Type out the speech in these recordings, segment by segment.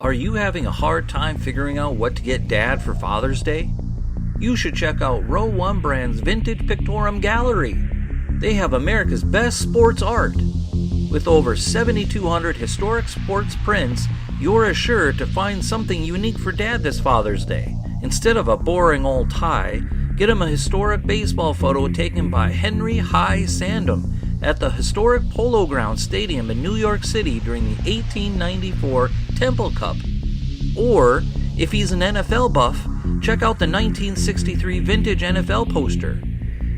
Are you having a hard time figuring out what to get Dad for Father's Day? You should check out Row 1 Brand's Vintage Pictorum Gallery. They have America's best sports art. With over 7,200 historic sports prints, you're assured to find something unique for Dad this Father's Day. Instead of a boring old tie, get him a historic baseball photo taken by Henry High Sandham at the historic Polo Grounds Stadium in New York City during the 1894 Temple Cup. Or, if he's an NFL buff, check out the 1963 vintage NFL poster.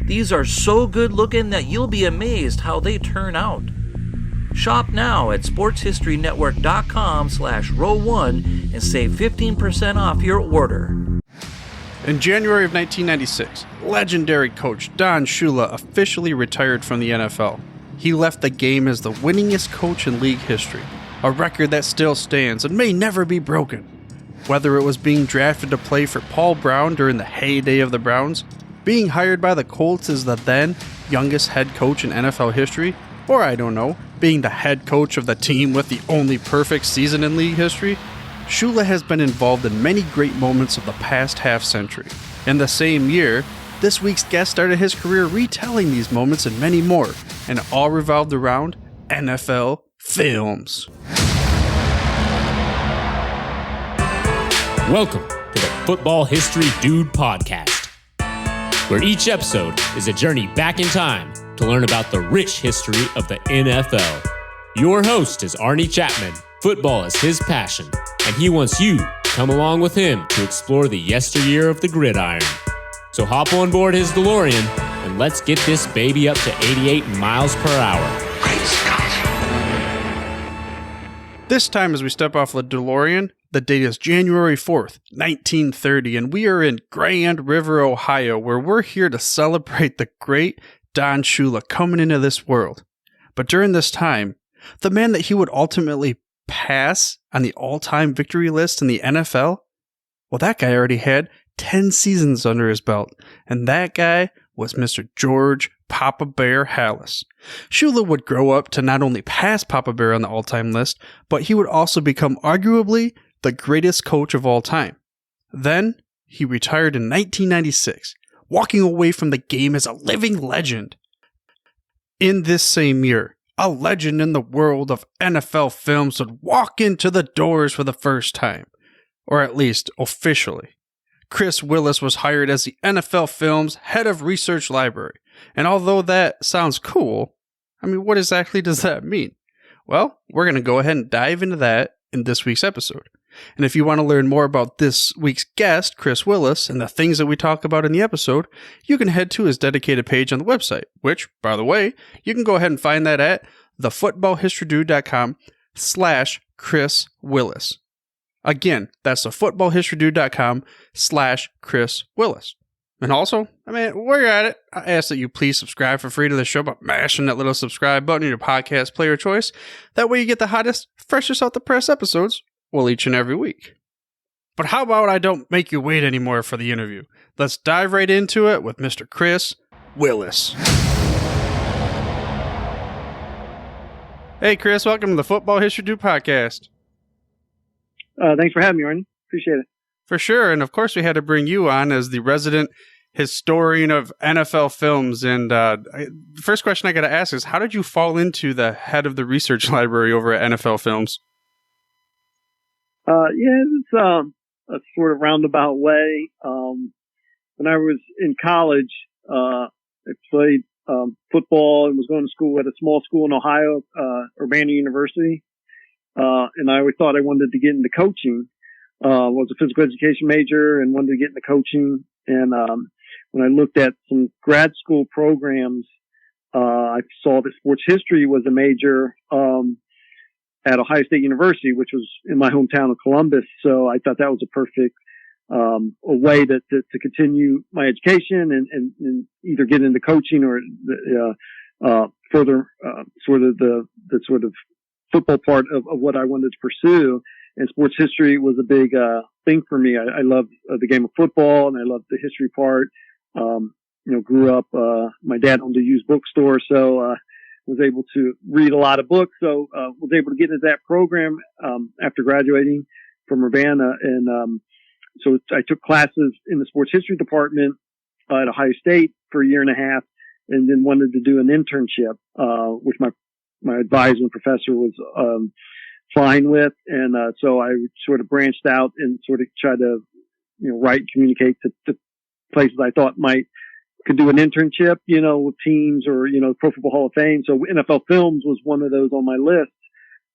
These are so good looking that you'll be amazed how they turn out. Shop now at sportshistorynetwork.com/row1 and save 15% off your order. In January of 1996, legendary coach Don Shula officially retired from the NFL. He left the game as the winningest coach in league history, a record that still stands and may never be broken. Whether it was being drafted to play for Paul Brown during the heyday of the Browns, being hired by the Colts as the then youngest head coach in NFL history, or I don't know, being the head coach of the team with the only perfect season in league history, Shula has been involved in many great moments of the past half-century. In the same year, this week's guest started his career retelling these moments and many more, and it all revolved around NFL films. Welcome to the Football History Dude podcast, where each episode is a journey back in time to learn about the rich history of the NFL. Your host is Arnie Chapman. Football is his passion, and he wants you to come along with him to explore the yesteryear of the gridiron. So hop on board his DeLorean, and let's get this baby up to 88 miles per hour. Great Scott! This time as we step off the DeLorean, the date is January 4th, 1930, and we are in Grand River, Ohio, where we're here to celebrate the great Don Shula coming into this world. But during this time, the man that he would ultimately pass on the all-time victory list in the NFL, well, that guy already had 10 seasons under his belt, and that guy was Mr. George Papa Bear Halas. Shula would grow up to not only pass Papa Bear on the all-time list, but he would also become arguably the greatest coach of all time. Then, he retired in 1996, walking away from the game as a living legend. In this same year, a legend in the world of NFL films would walk into the doors for the first time, or at least officially. Chris Willis was hired as the NFL Films Head of Research Library, and although that sounds cool, what exactly does that mean? Well, we're going to go ahead and dive into that in this week's episode. And if you want to learn more about this week's guest, Chris Willis, and the things that we talk about in the episode, you can head to his dedicated page on the website, which, by the way, you can go ahead and find that at thefootballhistorydude.com/Chris Willis. Again, that's thefootballhistorydude.com/Chris Willis. And also, while you're at it, I ask that you please subscribe for free to the show by mashing that little subscribe button in your podcast player of choice. That way you get the hottest, freshest out the press episodes, each and every week. But how about I don't make you wait anymore for the interview? Let's dive right into it with Mr. Chris Willis. Hey, Chris, welcome to the Football History Dude podcast. Thanks for having me, Arnie. Appreciate it. For sure. And of course, we had to bring you on as the resident historian of NFL films. And the first question I got to ask is, how did you fall into the head of the research library over at NFL Films? It's a sort of roundabout way. When I was in college, I played football and was going to school at a small school in Ohio, Urbana University. And I always thought I wanted to get into coaching. Was a physical education major and wanted to get into coaching. And when I looked at some grad school programs, I saw that sports history was a major at Ohio State University, which was in my hometown of Columbus. So I thought that was a perfect a way to continue my education and either get into coaching or further sort of the sort of football part of what I wanted to pursue. And sports history was a big thing for me. I love the game of football and I love the history part. Grew up, my dad owned a used bookstore, so was able to read a lot of books. So was able to get into that program after graduating. from Urbana. And, so I took classes in the sports history department at Ohio State for a year and a half, and then wanted to do an internship, which my advisor and professor was, fine with. And, so I sort of branched out and sort of tried to, write and communicate to places I thought could do an internship, with teams or, Pro Football Hall of Fame. So NFL Films was one of those on my list.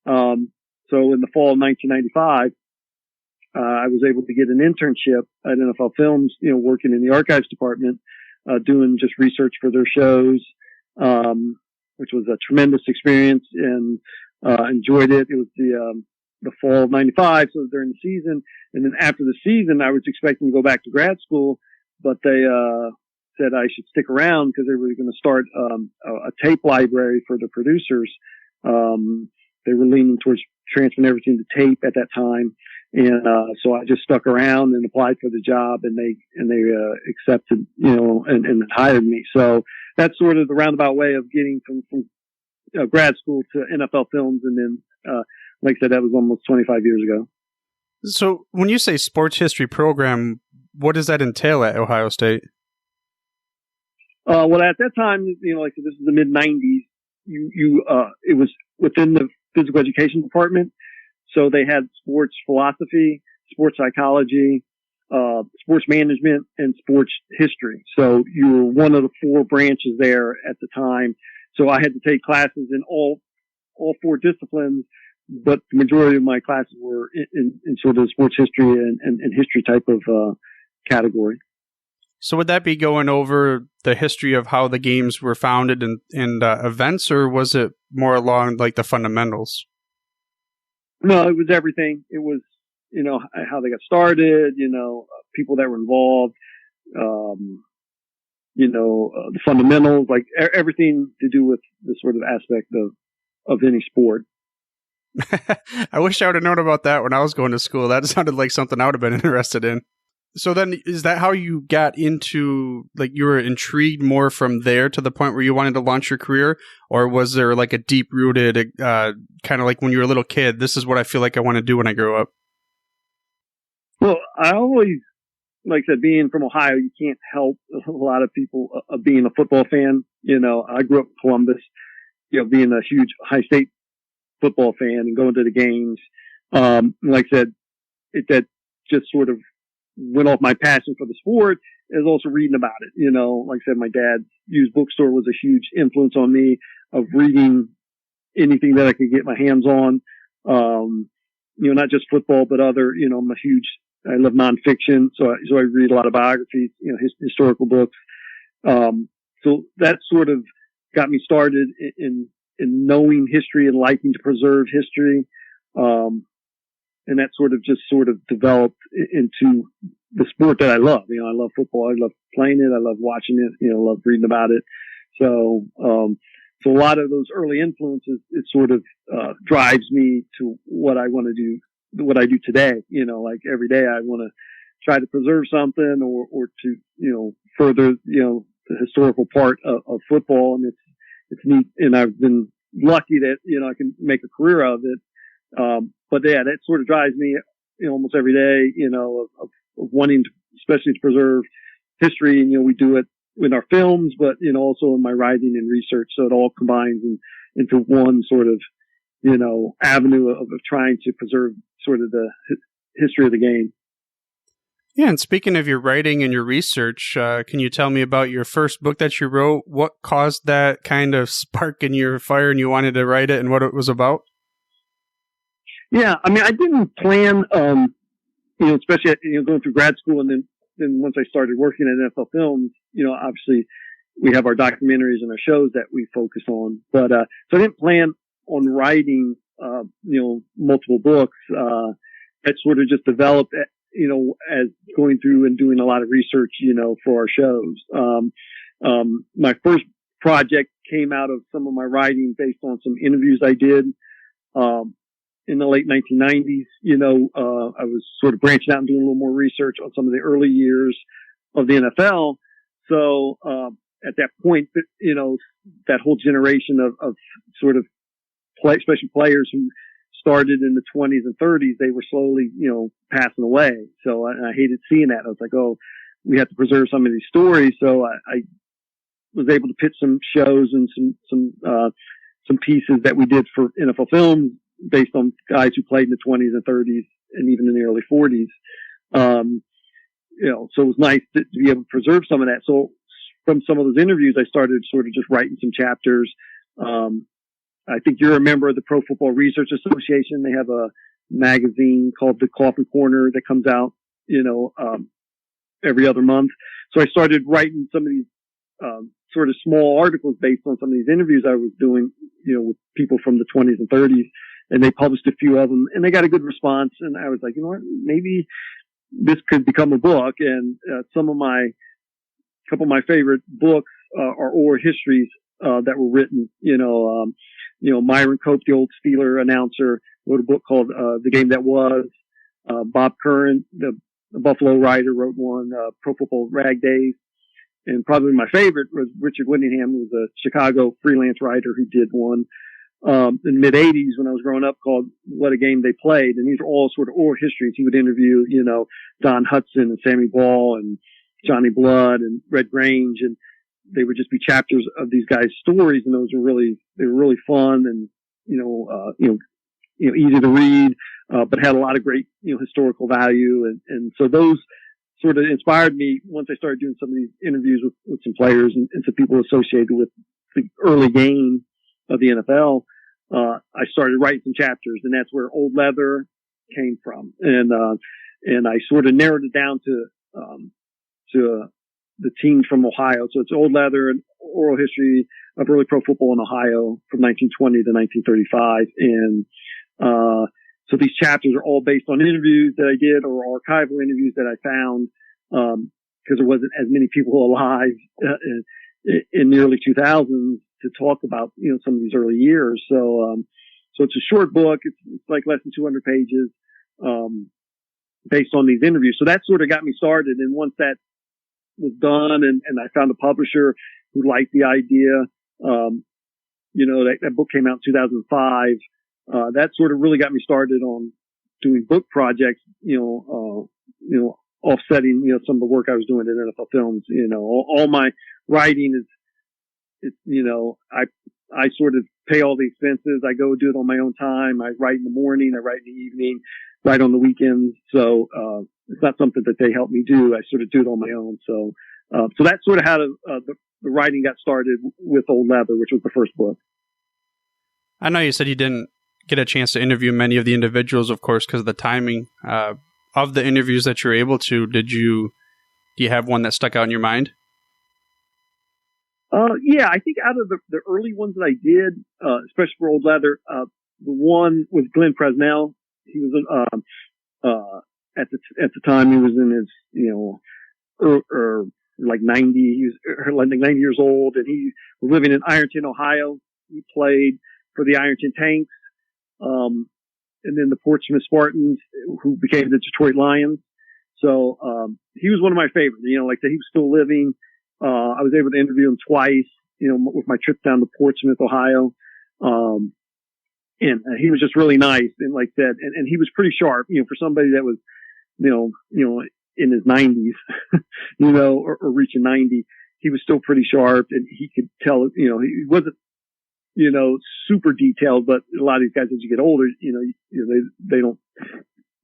So in the fall of 1995, I was able to get an internship at NFL Films, working in the archives department, doing just research for their shows, which was a tremendous experience, and enjoyed it. It was the fall of 95, so during the season. And then after the season, I was expecting to go back to grad school, but they said I should stick around because they were going to start a tape library for the producers. They were leaning towards transferring everything to tape at that time. And, so I just stuck around and applied for the job, and they accepted, and hired me. So that's sort of the roundabout way of getting from grad school to NFL Films. And then, like I said, that was almost 25 years ago. So when you say sports history program, what does that entail at Ohio State? Well, at that time, like I said, this is the mid 90s. It was within the physical education department. So they had sports philosophy, sports psychology, sports management, and sports history. So you were one of the four branches there at the time. So I had to take classes in all four disciplines, but the majority of my classes were in sort of sports history and history type of category. So would that be going over the history of how the games were founded and events, or was it more along like the fundamentals? No, it was everything. It was, how they got started, people that were involved, the fundamentals, like everything to do with the sort of aspect of any sport. I wish I would have known about that when I was going to school. That sounded like something I would have been interested in. So then, is that how you got into, like, you were intrigued more from there to the point where you wanted to launch your career? Or was there like a deep-rooted, kind of like when you were a little kid, this is what I feel like I want to do when I grow up? Well, I always, like I said, being from Ohio, you can't help a lot of people being a football fan. I grew up in Columbus, being a huge high state football fan and going to the games. Like I said, that just sort of went off my passion for the sport, is also reading about it. Like I said, my dad's used bookstore was a huge influence on me of reading anything that I could get my hands on. Not just football, but other, I love nonfiction. So I read a lot of biographies, historical books. So that sort of got me started in knowing history and liking to preserve history. And that sort of developed into the sport that I love. I love football. I love playing it. I love watching it. I love reading about it. So a lot of those early influences, it sort of, drives me to what I want to do, what I do today. Like every day I want to try to preserve something or to, further, the historical part of football. And it's neat. And I've been lucky that, I can make a career of it. But yeah, that sort of drives me, almost every day, of wanting to, especially to preserve history. And, we do it in our films, but, also in my writing and research. So it all combines into one sort of, avenue of trying to preserve sort of the history of the game. Yeah. And speaking of your writing and your research, can you tell me about your first book that you wrote? What caused that kind of spark in your fire and you wanted to write it, and what it was about? Yeah, I mean, I didn't plan, especially going through grad school, and then once I started working at NFL Films, obviously we have our documentaries and our shows that we focus on. But so I didn't plan on writing, multiple books. That sort of just developed, as going through and doing a lot of research, for our shows. My first project came out of some of my writing based on some interviews I did. In the late 1990s, I was sort of branching out and doing a little more research on some of the early years of the NFL. So, at that point, that whole generation of sort of especially players who started in the 20s and 30s, they were slowly, passing away. So I hated seeing that. I was like, oh, we have to preserve some of these stories. So I was able to pitch some shows and some pieces that we did for NFL Films based on guys who played in the 20s and 30s and even in the early 40s. So it was nice to be able to preserve some of that. So from some of those interviews, I started sort of just writing some chapters. I think you're a member of the Pro Football Research Association. They have a magazine called The Coffin Corner that comes out, every other month. So I started writing some of these, sort of small articles based on some of these interviews I was doing, with people from the 20s and 30s. And they published a few of them and they got a good response. And I was like, you know what, maybe this could become a book. And, couple of my favorite books, are oral histories, that were written, Myron Cope, the old Steeler announcer, wrote a book called, The Game That Was. Bob Curran, the Buffalo writer, wrote one, Pro Football Rag Days. And probably my favorite was Richard Whittingham, who was a Chicago freelance writer who did one, in the mid 80s when I was growing up called What a Game They Played. And these are all sort of oral histories. He would interview, Don Hudson and Sammy Ball and Johnny Blood and Red Grange. And they would just be chapters of these guys' stories. And they were really fun and, easy to read, but had a lot of great, historical value. And so those sort of inspired me once I started doing some of these interviews with some players and some people associated with the early game of the NFL. I started writing some chapters, and that's where Old Leather came from. And I sort of narrowed it down to the teams from Ohio. So it's Old Leather and oral history of early pro football in Ohio from 1920 to 1935. And, so these chapters are all based on interviews that I did or archival interviews that I found, because there wasn't as many people alive in the early 2000s to talk about, some of these early years. So it's a short book. It's like less than 200 pages, based on these interviews. So that sort of got me started. And once that was done and I found a publisher who liked the idea, that book came out in 2005. That sort of really got me started on doing book projects, offsetting, some of the work I was doing at NFL Films. All my writing is, I sort of pay all the expenses. I go do it on my own time. I write in the morning. I write in the evening, write on the weekends. So, it's not something that they help me do. I sort of do it on my own. So that's sort of how the writing got started with Old Leather, which was the first book. I know you said you didn't get a chance to interview many of the individuals, of course, because of the timing of the interviews that you're able to. Do you have one that stuck out in your mind? Yeah, I think out of the early ones that I did, especially for Old Leather, the one was Glenn Presnell. He was at the time he was in his like 90. He was like 90 years old, and he was living in Ironton, Ohio. He played for the Ironton Tanks. And then the Portsmouth Spartans, who became the Detroit Lions. So, he was one of my favorites, like that he was still living. I was able to interview him twice, with my trip down to Portsmouth, Ohio. And he was just really nice. And like that, and he was pretty sharp, for somebody that was, in his 90s, or reaching 90, he was still pretty sharp and he could tell, he wasn't, super detailed, but a lot of these guys, as you get older, they don't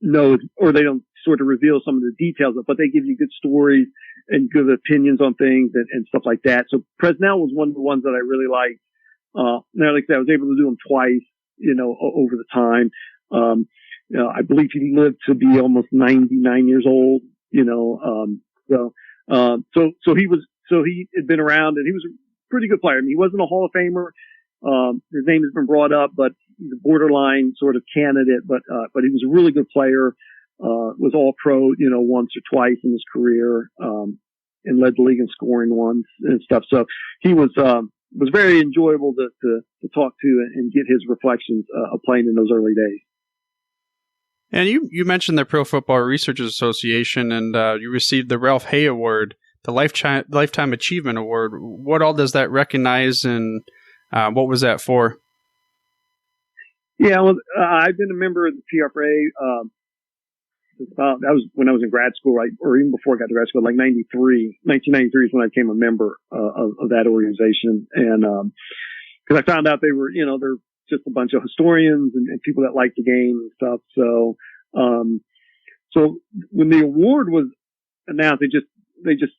know, or they don't sort of reveal some of the details, but they give you good stories and good opinions on things and stuff like that. So Presnell was one of the ones that I really liked. Now, like I said, I was able to do him twice, over the time. I believe he lived to be almost 99 years old, so he had been around and he was a pretty good player. I mean, he wasn't a Hall of Famer. His name has been brought up, but he's a borderline sort of candidate, but he was a really good player, was all pro, once or twice in his career, and led the league in scoring once and stuff. So he was very enjoyable to talk to and get his reflections, of playing in those early days. And you mentioned the Pro Football Researchers Association, and you received the Ralph Hay Award, the Lifetime Achievement Award. What all does that recognize, and what was that for? Yeah, well, I've been a member of the PFRA. That was when I was in grad school, right, or even before I got to grad school, like 1993 is when I became a member of that organization. And because I found out they were, they're just a bunch of historians and people that like the game and stuff. So, so when the award was announced, they just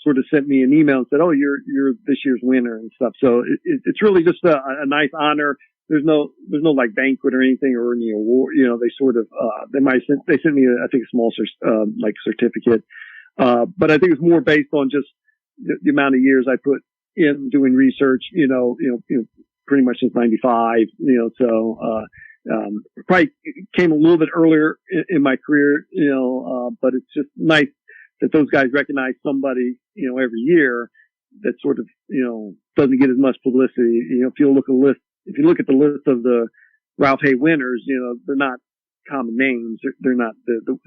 sort of sent me an email and said, "Oh, you're this year's winner" and stuff. So it's really just a nice honor. There's no like banquet or anything or any award. They sort of they sent me I think a small like certificate, but I think it's more based on just the amount of years I put in doing research. Pretty much since '95. So probably came a little bit earlier in my career. But it's just nice that those guys recognize somebody every year that sort of doesn't get as much publicity. If you look at the list of the Ralph Hay winners, they're not common names. They're not the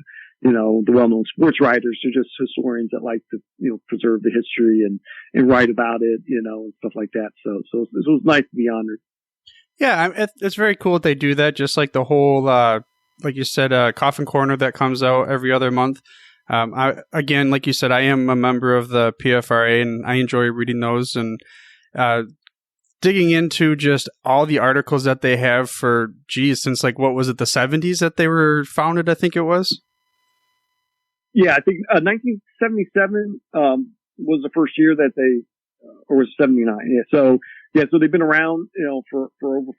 well-known sports writers. They're just historians that like to, preserve the history and write about it, and stuff like that. So it was nice to be honored. Yeah, it's very cool that they do that. Just like the whole, like you said, Coffin Corner that comes out every other month. Again, like you said, I am a member of the PFRA and I enjoy reading those and, digging into just all the articles that they have for, since like, what was it, the 70s that they were founded, I think it was? Yeah, I think 1977 was the first year that they, or was 79. Yeah, so they've been around, for over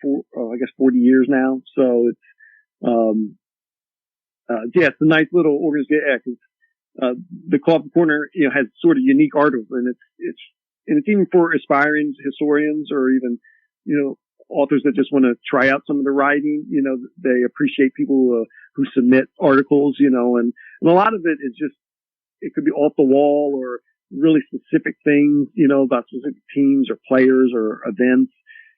40 years now. So it's, it's a nice little organization. Yeah, 'cause, the Coffin Corner, has sort of unique articles, and it's even for aspiring historians or even, authors that just want to try out some of the writing. They appreciate people who submit articles, and a lot of it is just, it could be off the wall or really specific things, about specific teams or players or events.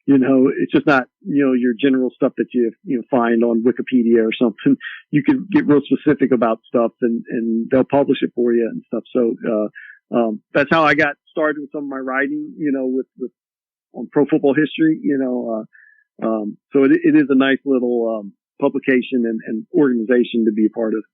It's just not, your general stuff that you find on Wikipedia or something. You can get real specific about stuff and they'll publish it for you and stuff. So, that's how I got started with some of my writing, with on pro football history, so it is a nice little, publication and organization to be a part of.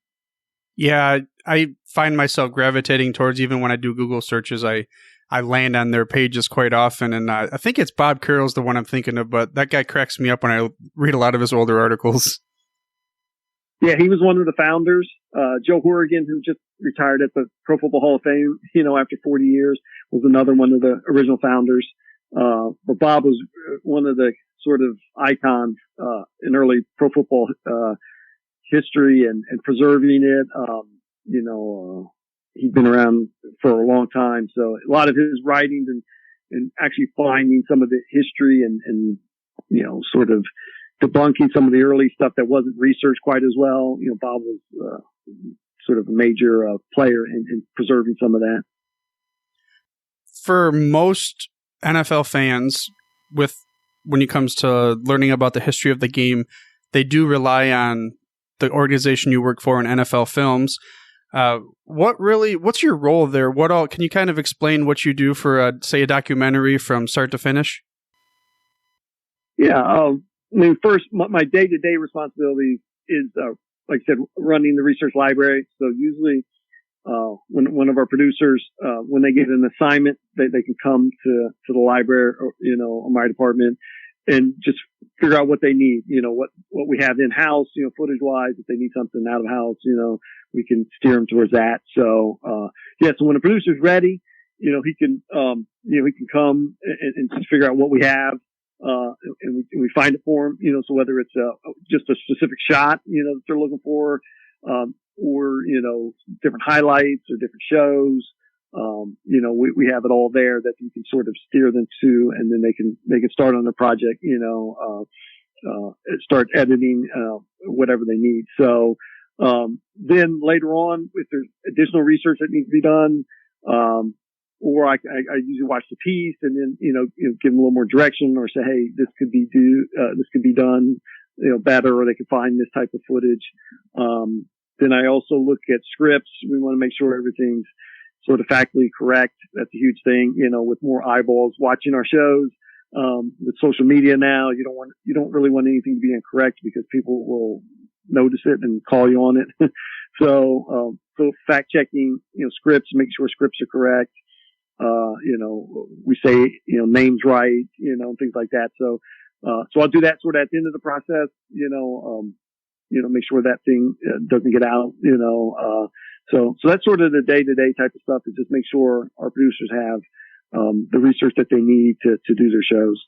Yeah, I find myself gravitating towards, even when I do Google searches, I land on their pages quite often. And I think it's Bob Carroll's the one I'm thinking of, but that guy cracks me up when I read a lot of his older articles. Yeah, he was one of the founders. Joe Horrigan, who just retired at the Pro Football Hall of Fame, after 40 years, was another one of the original founders. But Bob was one of the sort of icons, in early pro football, history and preserving it. He's been around for a long time. So a lot of his writings and actually finding some of the history and sort of debunking some of the early stuff that wasn't researched quite as well. Bob was, sort of a major, player in preserving some of that. For most NFL fans, when it comes to learning about the history of the game, they do rely on the organization you work for in NFL Films. What's your role there? Can you kind of explain what you do for say a documentary from start to finish? Yeah. First, my day-to-day responsibility is, like I said, running the research library. So usually, when one of our producers, when they get an assignment, they can come to the library or, or my department and just figure out what they need, what we have in house, footage wise. If they need something out of house, we can steer them towards that. So, so when a producer's ready, he can come and just figure out what we have. And we find it for them, so whether it's, just a specific shot, that they're looking for, or, different highlights or different shows, we have it all there that you can sort of steer them to, and then they can start on the project, start editing, whatever they need. So, then later on, if there's additional research that needs to be done, or I usually watch the piece and then, give them a little more direction or say, hey, this could be done, better, or they could find this type of footage. Then I also look at scripts. We want to make sure everything's sort of factually correct. That's a huge thing, with more eyeballs watching our shows. With social media now, you don't really want anything to be incorrect because people will notice it and call you on it. So fact checking, scripts, make sure scripts are correct. We say, names right, things like that. So I'll do that sort of at the end of the process, make sure that thing doesn't get out, so that's sort of the day-to-day type of stuff, is just make sure our producers have the research that they need to do their shows.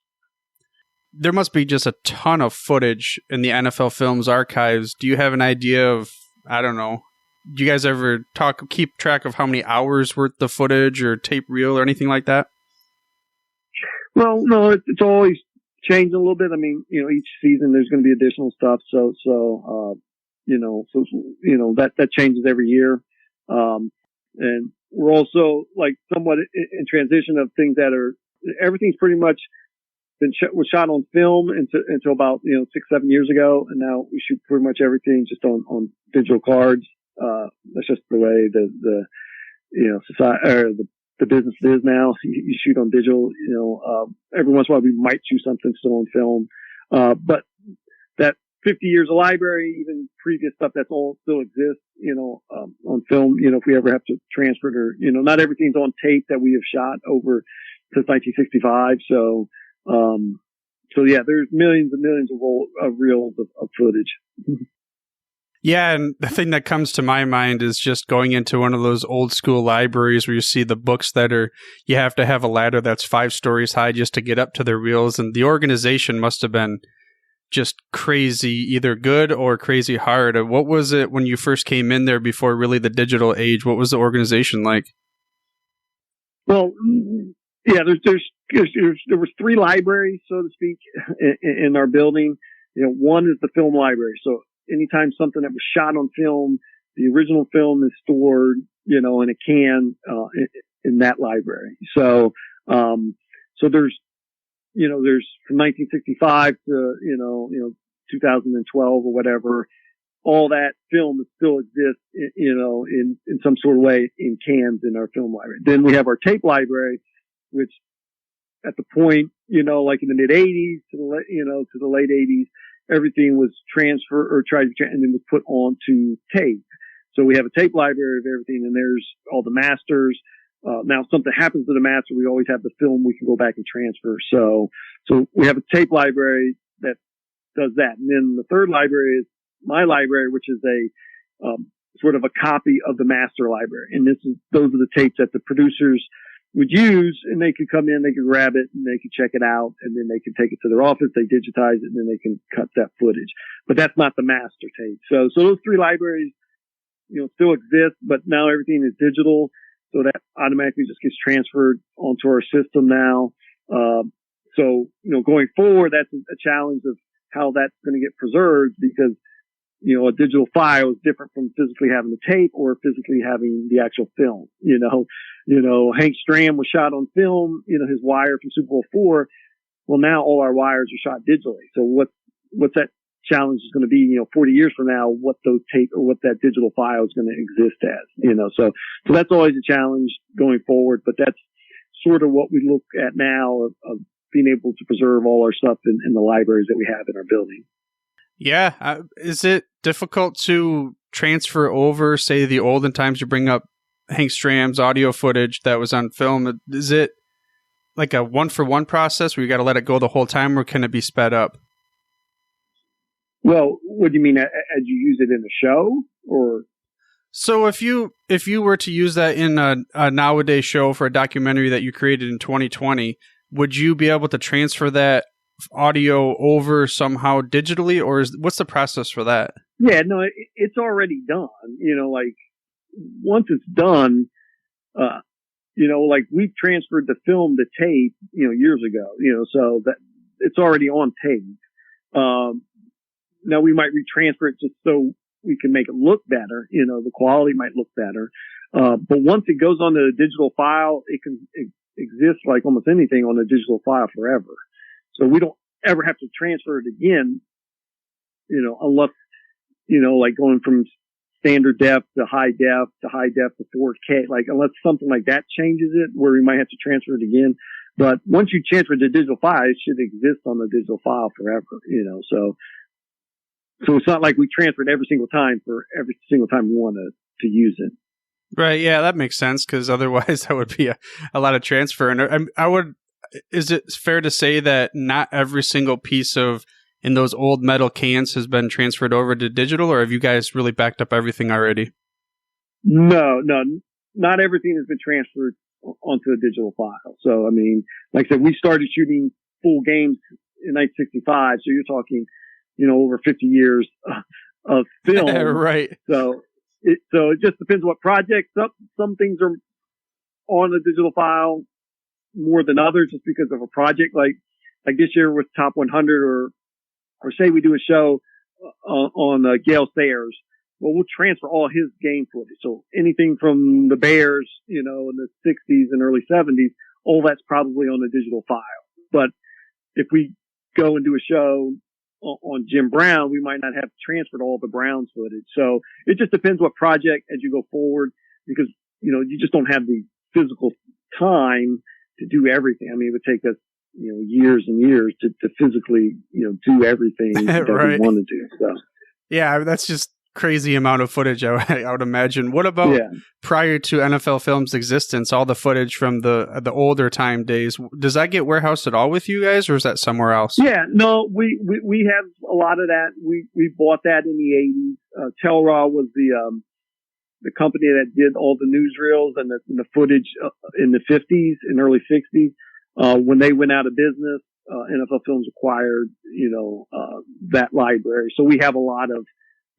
There must be just a ton of footage in the NFL Films archives. Do you have an idea of, I don't know, do you guys ever keep track of how many hours worth of footage or tape reel or anything like that? Well, no, it's always changing a little bit. I mean, each season there's going to be additional stuff. So that changes every year. And we're also like somewhat in transition of things everything's pretty much was shot on film until about 6-7 years ago, and now we shoot pretty much everything just on digital cards. That's just the way society or the business is now. You shoot on digital. Every once in a while we might shoot something still on film, but that 50 years of library, even previous stuff, that's all still exists. On film. If we ever have to transfer it, or not everything's on tape that we have shot over since 1965. So yeah, there's millions and millions of reels of footage. Yeah, and the thing that comes to my mind is just going into one of those old school libraries where you see the books you have to have a ladder that's 5 stories high just to get up to their reels, and the organization must have been just crazy, either good or crazy hard. What was it when you first came in there before really the digital age? What was the organization like? Well, yeah, there was 3 libraries, so to speak, in our building. One is the film library. So anytime something that was shot on film, the original film is stored, in a can, in that library. So there's from 1965 to, 2012 or whatever, all that film still exists, in some sort of way in cans in our film library. Then we have our tape library, which at the point, like in the mid 80s to the late 80s, everything was transferred or tried to, and then was put onto tape. So we have a tape library of everything, and there's all the masters. Now, if something happens to the master, we always have the film we can go back and transfer. So we have a tape library that does that. And then the third library is my library, which is a sort of a copy of the master library. And those are the tapes that the producers would use, and they could come in, they could grab it, and they could check it out, and then they could take it to their office, they digitize it, and then they can cut that footage. But that's not the master tape. So those 3 libraries, still exist, but now everything is digital. So that automatically just gets transferred onto our system now. Going forward, that's a challenge of how that's going to get preserved, because, a digital file is different from physically having the tape or physically having the actual film. Hank Stram was shot on film, his wire from Super Bowl IV. Well, now all our wires are shot digitally. So what's that challenge is going to be, 40 years from now, what those tape or what that digital file is going to exist as, so that's always a challenge going forward, but that's sort of what we look at now of being able to preserve all our stuff in the libraries that we have in our building. Yeah. Is it difficult to transfer over, say, the olden times? You bring up Hank Stram's audio footage that was on film. Is it like a 1-for-1 process where you got to let it go the whole time, or can it be sped up? Well, what do you mean, as you use it in a show, or? So if you were to use that in a nowadays show for a documentary that you created in 2020, would you be able to transfer that audio over somehow digitally, or what's the process for that? Yeah, no, it's already done. Like once it's done, like we transferred the film to tape, years ago, so that it's already on tape. Now we might retransfer it just so we can make it look better. The quality might look better. But once it goes on the digital file, it can exist like almost anything on a digital file forever. So we don't ever have to transfer it again, unless, like going from standard depth to high depth to 4K, like unless something like that changes it where we might have to transfer it again. But once you transfer to digital file, it should exist on the digital file forever, so it's not like we transferred every single time for every single time we want to use it. Right. Yeah, that makes sense, because otherwise that would be a lot of transfer. And is it fair to say that not every single piece in those old metal cans has been transferred over to digital, or have you guys really backed up everything already? No, not everything has been transferred onto a digital file. So, I mean, like I said, we started shooting full games in 1965. So you're talking, over 50 years of film. Right. So it just depends what project. Some things are on a digital file more than others, just because of a project. Like this year with Top 100, or say we do a show on Gale Sayers. Well, we'll transfer all his game footage. So anything from the Bears, in the 60s and early 70s, all that's probably on a digital file. But if we go and do a show on Jim Brown, we might not have transferred all the Browns footage. So it just depends what project as you go forward, because, you just don't have the physical time to do everything. I mean, it would take us, years and years to physically, do everything that right. we want to do. So yeah, that's just crazy amount of footage, I would imagine. What about prior to NFL Films' existence, all the footage from the older time days? Does that get warehoused at all with you guys, or is that somewhere else? Yeah, no, we have a lot of that. We bought that in the 80s. Telraw was the company that did all the newsreels and the footage in the 50s and early 60s. When they went out of business, NFL Films acquired, that library. So we have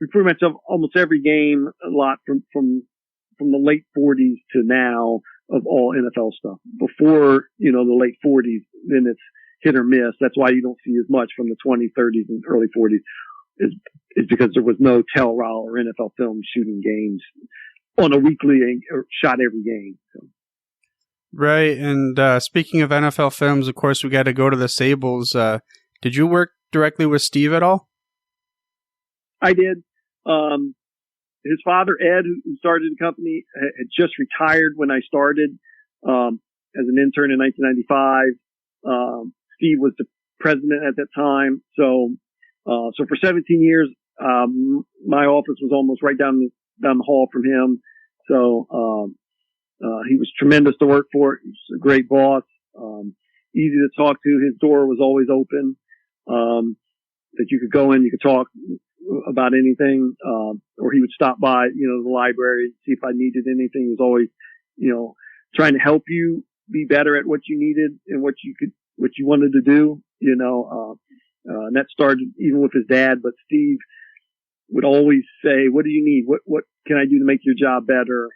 we pretty much have almost every game, a lot from the late 40s to now of all NFL stuff. Before, the late 40s, then it's hit or miss. That's why you don't see as much from the 20s, 30s, and early 40s. Is because there was no Telraw or NFL Films shooting games on a weekly or shot every game. So. Right. And speaking of NFL Films, of course, we got to go to the Sables. Did you work directly with Steve at all? I did. His father, Ed, who started the company, had just retired when I started as an intern in 1995. Steve was the president at that time. So for 17 years, my office was almost right down the hall from him. So he was tremendous to work for. He was a great boss, easy to talk to. His door was always open, that you could go in, you could talk about anything, or he would stop by, the library, see if I needed anything. He was always, trying to help you be better at what you needed and what you wanted to do, and that started even with his dad, but Steve would always say, what do you need? What can I do to make your job better?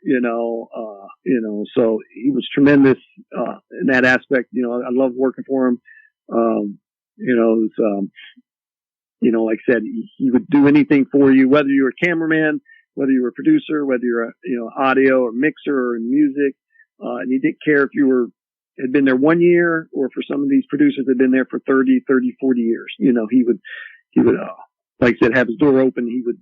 So he was tremendous, in that aspect. I loved working for him. It was, like I said, he would do anything for you, whether you were a cameraman, whether you were a producer, whether you're audio or mixer or music. And he didn't care if you had been there 1 year, or for some of these producers had been there for 30, 40 years. He would, like I said, have his door open. He would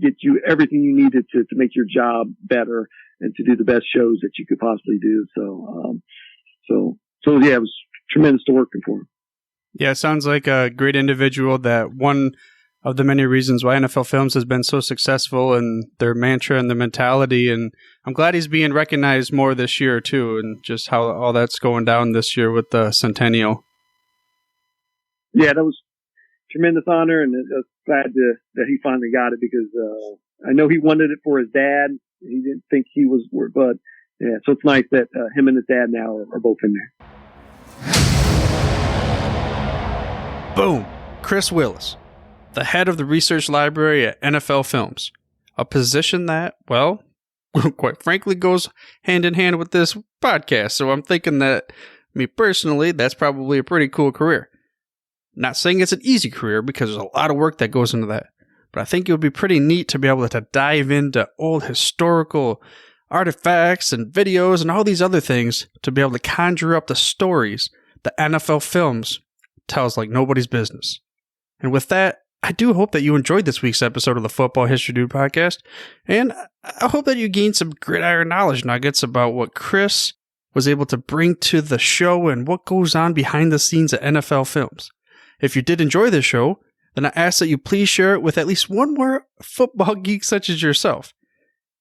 get you everything you needed to make your job better and to do the best shows that you could possibly do. So yeah, it was tremendous to working for him. Yeah, it sounds like a great individual. That one of the many reasons why NFL Films has been so successful, and their mantra and the mentality. And I'm glad he's being recognized more this year too, and just how all that's going down this year with the Centennial. Yeah, that was a tremendous honor, and I was glad that he finally got it, because I know he wanted it for his dad. He didn't think he was, but yeah, so it's nice that him and his dad now are both in there. Boom! Chris Willis, the head of the research library at NFL Films. A position that, well, quite frankly, goes hand in hand with this podcast. So I'm thinking that, me personally, that's probably a pretty cool career. Not saying it's an easy career, because there's a lot of work that goes into that. But I think it would be pretty neat to be able to dive into old historical artifacts and videos and all these other things to be able to conjure up the stories that NFL Films tells like nobody's business. And with that, I do hope that you enjoyed this week's episode of the Football History Dude podcast, and I hope that you gained some gridiron knowledge nuggets about what Chris was able to bring to the show and what goes on behind the scenes at NFL Films. If you did enjoy this show, then I ask that you please share it with at least one more football geek such as yourself.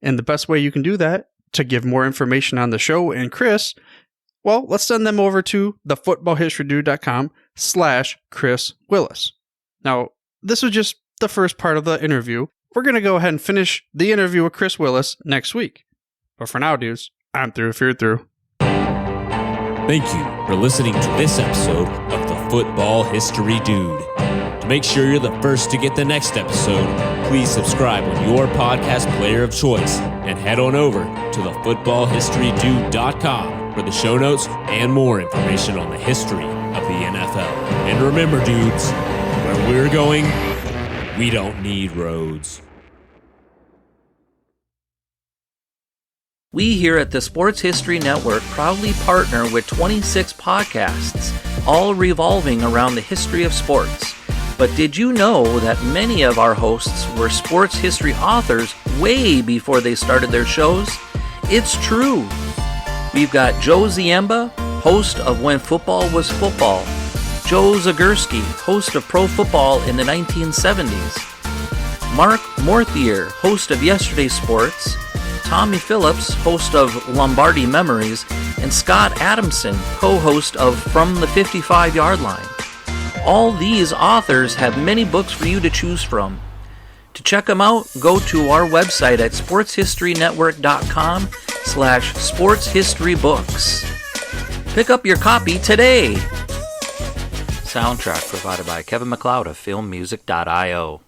And the best way you can do that, to give more information on the show and Chris, well, let's send them over to thefootballhistorydude.com/Chris Willis. Now, this was just the first part of the interview. We're going to go ahead and finish the interview with Chris Willis next week. But for now, dudes, I'm through if you're through. Thank you for listening to this episode of The Football History Dude. To make sure you're the first to get the next episode, please subscribe on your podcast player of choice and head on over to thefootballhistorydude.com for the show notes and more information on the history of the NFL. And remember, dudes, where we're going, we don't need roads. We here at the Sports History Network proudly partner with 26 podcasts, all revolving around the history of sports. But did you know that many of our hosts were sports history authors way before they started their shows? It's true. We've got Joe Ziemba, host of When Football Was Football, Joe Zagurski, host of Pro Football in the 1970s, Mark Morthier, host of Yesterday's Sports, Tommy Phillips, host of Lombardi Memories, and Scott Adamson, co-host of From the 55-Yard Line. All these authors have many books for you to choose from. To check them out, go to our website at sportshistorynetwork.com/sportshistorybooks. Pick up your copy today. Soundtrack provided by Kevin MacLeod of filmmusic.io.